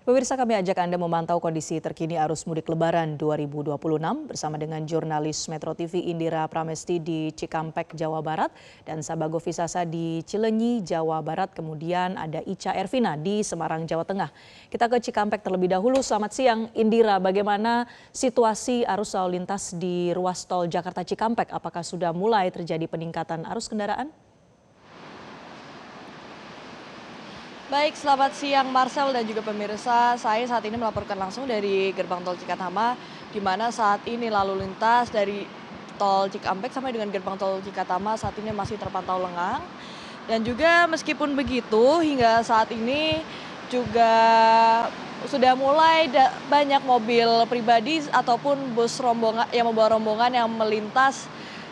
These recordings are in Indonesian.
Pemirsa, kami ajak Anda memantau kondisi terkini arus mudik Lebaran 2026 bersama dengan jurnalis Metro TV Indira Pramesti di Cikampek, Jawa Barat, dan Sabago Visasa di Cilenyi, Jawa Barat. Kemudian ada Ica Ervina di Semarang, Jawa Tengah. Kita ke Cikampek terlebih dahulu. Selamat siang, Indira. Bagaimana situasi arus lalu lintas di ruas tol Jakarta Cikampek? Apakah sudah mulai terjadi peningkatan arus kendaraan? Baik, selamat siang Marcel dan juga pemirsa. Saya saat ini melaporkan langsung dari gerbang tol Cikatama, di mana saat ini lalu lintas dari tol Cikampek sampai dengan gerbang tol Cikatama saat ini masih terpantau lengang. Dan juga meskipun begitu, hingga saat ini juga sudah mulai banyak mobil pribadi ataupun bus rombongan yang membawa rombongan yang melintas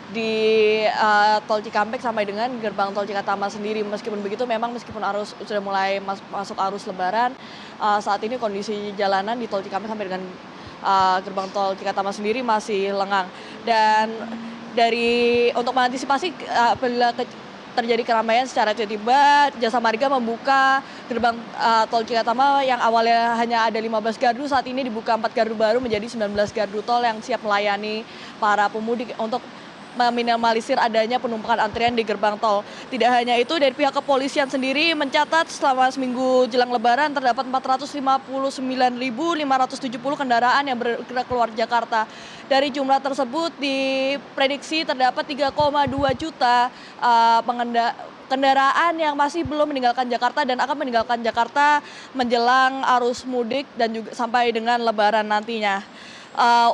di tol Cikampek sampai dengan gerbang tol Cikatama sendiri. Meskipun begitu, memang meskipun arus sudah mulai masuk arus Lebaran, saat ini kondisi jalanan di tol Cikampek sampai dengan gerbang tol Cikatama sendiri masih lengang. Dan untuk mengantisipasi apabila terjadi keramaian secara tiba-tiba, Jasa Marga membuka gerbang tol Cikatama yang awalnya hanya ada 15 gardu, saat ini dibuka 4 gardu baru menjadi 19 gardu tol yang siap melayani para pemudik untuk meminimalisir adanya penumpukan antrian di gerbang tol. Tidak hanya itu, dari pihak kepolisian sendiri mencatat selama seminggu jelang Lebaran terdapat 459.570 kendaraan yang bergerak keluar Jakarta. Dari jumlah tersebut diprediksi terdapat 3,2 juta kendaraan yang masih belum meninggalkan Jakarta dan akan meninggalkan Jakarta menjelang arus mudik dan juga sampai dengan Lebaran nantinya.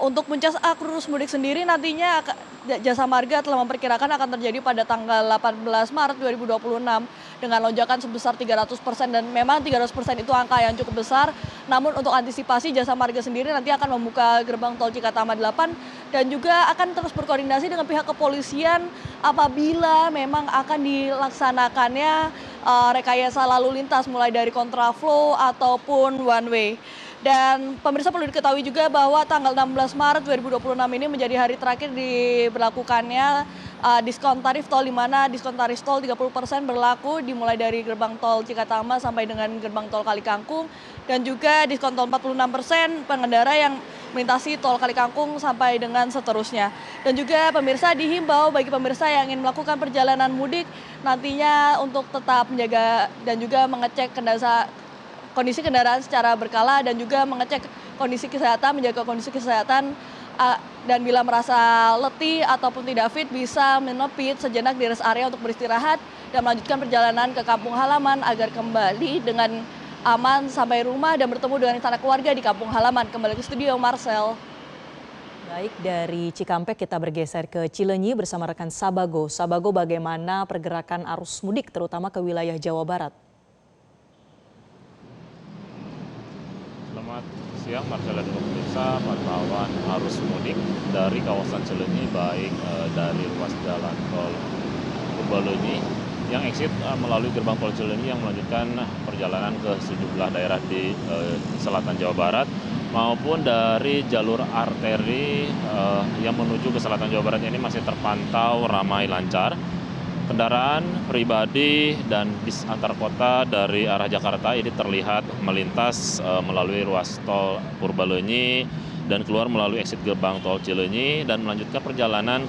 Untuk puncak arus mudik sendiri nantinya Jasa Marga telah memperkirakan akan terjadi pada tanggal 18 Maret 2026 dengan lonjakan sebesar 300% dan memang 300% itu angka yang cukup besar. Namun untuk antisipasi Jasa Marga sendiri nanti akan membuka gerbang tol Cikatama 8 dan juga akan terus berkoordinasi dengan pihak kepolisian apabila memang akan dilaksanakannya rekayasa lalu lintas mulai dari kontraflow ataupun one way. Dan pemirsa, perlu diketahui juga bahwa tanggal 16 Maret 2026 ini menjadi hari terakhir diberlakukannya diskon tarif tol, di mana diskon tarif tol 30% berlaku dimulai dari gerbang tol Cikatama sampai dengan gerbang tol Kalikangkung, dan juga diskon tol 46% pengendara yang melintasi tol Kalikangkung sampai dengan seterusnya. Dan juga pemirsa, dihimbau bagi pemirsa yang ingin melakukan perjalanan mudik nantinya untuk tetap menjaga dan juga mengecek kondisi kendaraan secara berkala dan juga mengecek kondisi kesehatan, menjaga kondisi kesehatan, dan bila merasa letih ataupun tidak fit bisa menepi sejenak di rest area untuk beristirahat dan melanjutkan perjalanan ke kampung halaman agar kembali dengan aman sampai rumah dan bertemu dengan sanak keluarga di kampung halaman. Kembali ke studio, Marcel. Baik, dari Cikampek kita bergeser ke Cilenyi bersama rekan Sabago. Sabago, bagaimana pergerakan arus mudik terutama ke wilayah Jawa Barat? Selamat siang Marcel dan pemirsa. Pantauan arus mudik dari kawasan Cilenyi baik dari ruas jalan tol Purbalenyi yang exit melalui gerbang tol Cilenyi yang melanjutkan perjalanan ke sejumlah daerah di selatan Jawa Barat, maupun dari jalur arteri yang menuju ke selatan Jawa Barat ini masih terpantau ramai lancar. Kendaraan pribadi dan bis antar kota dari arah Jakarta ini terlihat melintas melalui ruas tol Purbalenyi dan keluar melalui exit gerbang tol Cilenyi dan melanjutkan perjalanan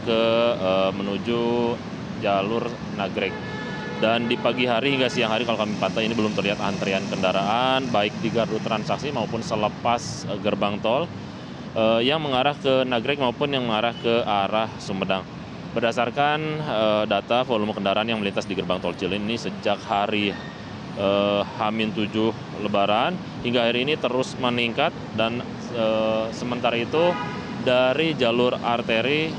menuju jalur Nagreg. Dan di pagi hari hingga siang hari kalau kami pantau ini belum terlihat antrian kendaraan baik di gardu transaksi maupun selepas gerbang tol yang mengarah ke Nagreg maupun yang mengarah ke arah Sumedang. Berdasarkan data volume kendaraan yang melintas di gerbang tol Cilenyi sejak hari H-7 Lebaran hingga hari ini terus meningkat, dan sementara itu dari jalur arteri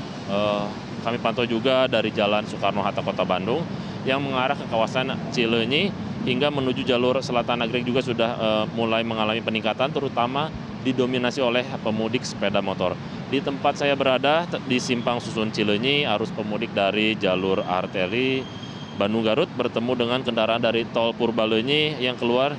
kami pantau juga dari Jalan Soekarno-Hatta Kota Bandung yang mengarah ke kawasan Cilenyi hingga menuju jalur selatan Nagreg juga sudah mulai mengalami peningkatan, terutama didominasi oleh pemudik sepeda motor. Di tempat saya berada di Simpang Susun Cilenyi, arus pemudik dari jalur arteri Bandung Garut bertemu dengan kendaraan dari tol Purbalenyi yang keluar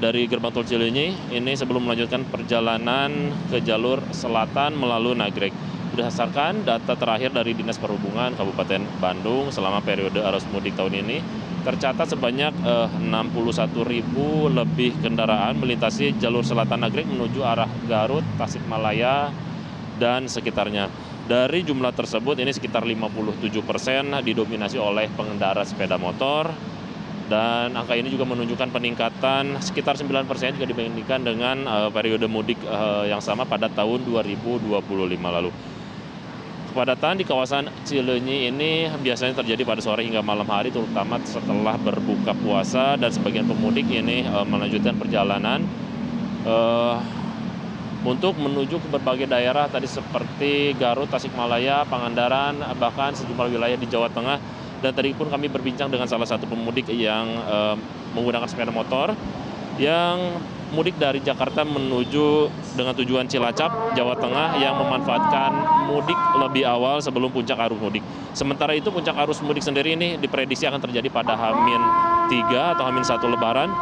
dari gerbang tol Cilenyi ini sebelum melanjutkan perjalanan ke jalur selatan melalui Nagreg. Berdasarkan data terakhir dari Dinas Perhubungan Kabupaten Bandung selama periode arus mudik tahun ini, tercatat sebanyak 61.000 lebih kendaraan melintasi jalur selatan Nagrek menuju arah Garut, Tasikmalaya, dan sekitarnya. Dari jumlah tersebut ini sekitar 57% didominasi oleh pengendara sepeda motor, dan angka ini juga menunjukkan peningkatan sekitar 9% jika dibandingkan dengan periode mudik yang sama pada tahun 2025 lalu. Kepadatan di kawasan Cileunyi ini biasanya terjadi pada sore hingga malam hari, terutama setelah berbuka puasa, dan sebagian pemudik ini melanjutkan perjalanan untuk menuju ke berbagai daerah tadi seperti Garut, Tasikmalaya, Pangandaran, bahkan sejumlah wilayah di Jawa Tengah. Dan tadi pun kami berbincang dengan salah satu pemudik yang menggunakan sepeda motor yang mudik dari Jakarta menuju dengan tujuan Cilacap, Jawa Tengah, yang memanfaatkan mudik lebih awal sebelum puncak arus mudik. Sementara itu puncak arus mudik sendiri ini diprediksi akan terjadi pada H-3 atau H-1 Lebaran.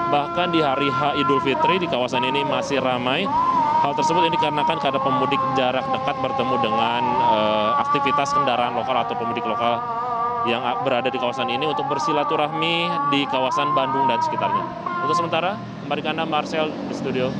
Bahkan di hari H Idul Fitri di kawasan ini masih ramai. Hal tersebut ini dikarenakan karena pemudik jarak dekat bertemu dengan aktivitas kendaraan lokal atau pemudik lokal yang berada di kawasan ini untuk bersilaturahmi di kawasan Bandung dan sekitarnya. Untuk sementara, kembali ke Anda Marcel di studio.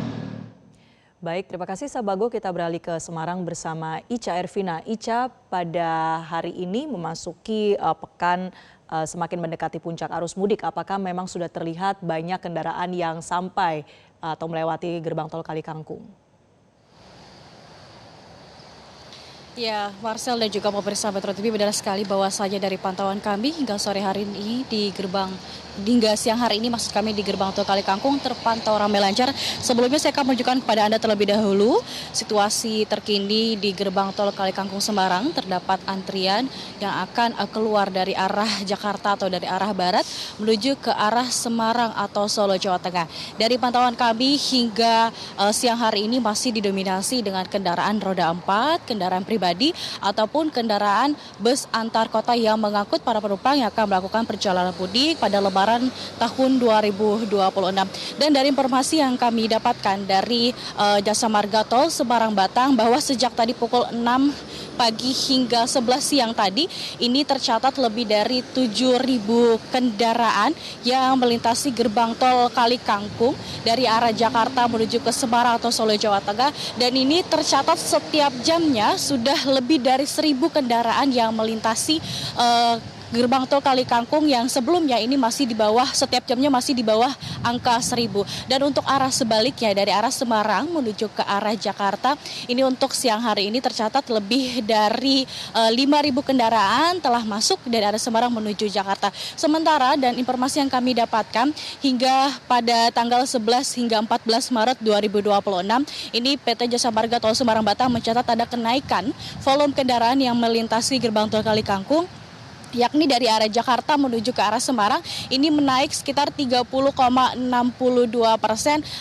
Baik, terima kasih Sabago. Kita beralih ke Semarang bersama Ica Ervina. Ica, pada hari ini memasuki pekan semakin mendekati puncak arus mudik. Apakah memang sudah terlihat banyak kendaraan yang sampai atau melewati gerbang tol Kali Kangkung? Ya, Marcel dan juga pemirsa Metro TV, benar sekali bahwasanya dari pantauan kami hingga sore hari ini di gerbang hingga siang hari ini maksud kami di gerbang tol Kali Kangkung terpantau ramai lancar. Sebelumnya saya akan menunjukkan kepada Anda terlebih dahulu situasi terkini di gerbang tol Kali Kangkung Semarang. Terdapat antrian yang akan keluar dari arah Jakarta atau dari arah barat menuju ke arah Semarang atau Solo, Jawa Tengah. Dari pantauan kami hingga siang hari ini masih didominasi dengan kendaraan roda 4, kendaraan pribadi ataupun kendaraan bus antar kota yang mengangkut para penumpang yang akan melakukan perjalanan mudik pada Lebaran tahun 2026. Dan dari informasi yang kami dapatkan dari Jasa Marga Tol Semarang Batang bahwa sejak tadi pukul 6 pagi hingga 11 siang tadi ini tercatat lebih dari 7.000 kendaraan yang melintasi gerbang tol Kali Kangkung dari arah Jakarta menuju ke Semarang atau Solo, Jawa Tengah, dan ini tercatat setiap jamnya sudah lebih dari 1.000 kendaraan yang melintasi gerbang tol Kali Kangkung yang sebelumnya ini masih di bawah, setiap jamnya masih di bawah angka 1.000. Dan untuk arah sebaliknya dari arah Semarang menuju ke arah Jakarta, ini untuk siang hari ini tercatat lebih dari 5.000 kendaraan telah masuk dari arah Semarang menuju Jakarta. Sementara dan informasi yang kami dapatkan hingga pada tanggal 11 hingga 14 Maret 2026, ini PT Jasa Marga Tol Semarang Batang mencatat ada kenaikan volume kendaraan yang melintasi gerbang tol Kali Kangkung, yakni dari arah Jakarta menuju ke arah Semarang ini menaik sekitar 30,62%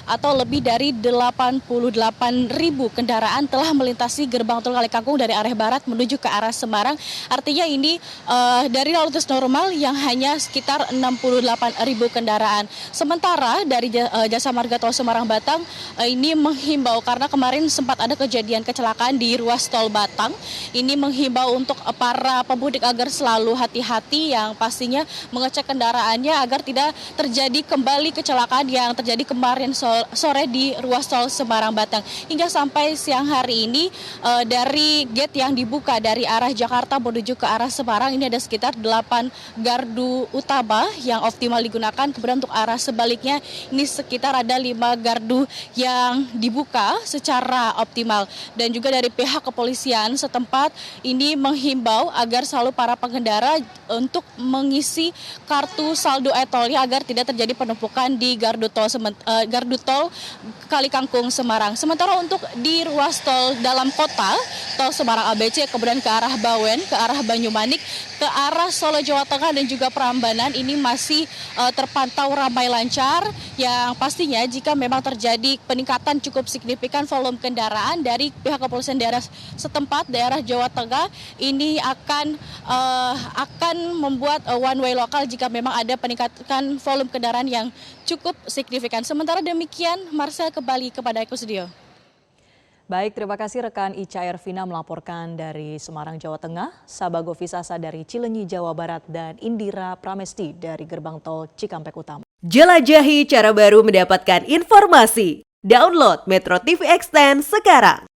atau lebih dari 88.000 kendaraan telah melintasi gerbang tol Kali Kangkung dari arah barat menuju ke arah Semarang. Artinya ini dari lalu lintas normal yang hanya sekitar 68.000 kendaraan. Sementara dari Jasa Marga Tol Semarang Batang ini menghimbau, karena kemarin sempat ada kejadian kecelakaan di ruas tol Batang, ini menghimbau untuk para pemudik agar selalu hati-hati, yang pastinya mengecek kendaraannya agar tidak terjadi kembali kecelakaan yang terjadi kemarin sore di ruas tol Semarang Batang. Hingga sampai siang hari ini dari gate yang dibuka dari arah Jakarta menuju ke arah Semarang ini ada sekitar 8 gardu utama yang optimal digunakan. Kemudian untuk arah sebaliknya ini sekitar ada 5 gardu yang dibuka secara optimal. Dan juga dari pihak kepolisian setempat ini menghimbau agar selalu para pengendara untuk mengisi kartu saldo e-tolnya agar tidak terjadi penumpukan di gardu tol Kali Kangkung Semarang. Sementara untuk di ruas tol dalam kota, tol Semarang ABC, kemudian ke arah Bawen, ke arah Banyumanik, ke arah Solo, Jawa Tengah dan juga Prambanan ini masih terpantau ramai lancar, yang pastinya jika memang terjadi peningkatan cukup signifikan volume kendaraan dari pihak kepolisian daerah setempat, daerah Jawa Tengah, ini akan membuat one way lokal jika memang ada peningkatan volume kendaraan yang cukup signifikan. Sementara demikian, Marcel, kembali kepada Eko Studio. Baik, terima kasih rekan Ica Ervina melaporkan dari Semarang, Jawa Tengah, Sabago Visasa dari Cileunyi, Jawa Barat, dan Indira Pramesti dari Gerbang Tol Cikampek Utama. Jelajahi cara baru mendapatkan informasi. Download Metro TV Extend sekarang.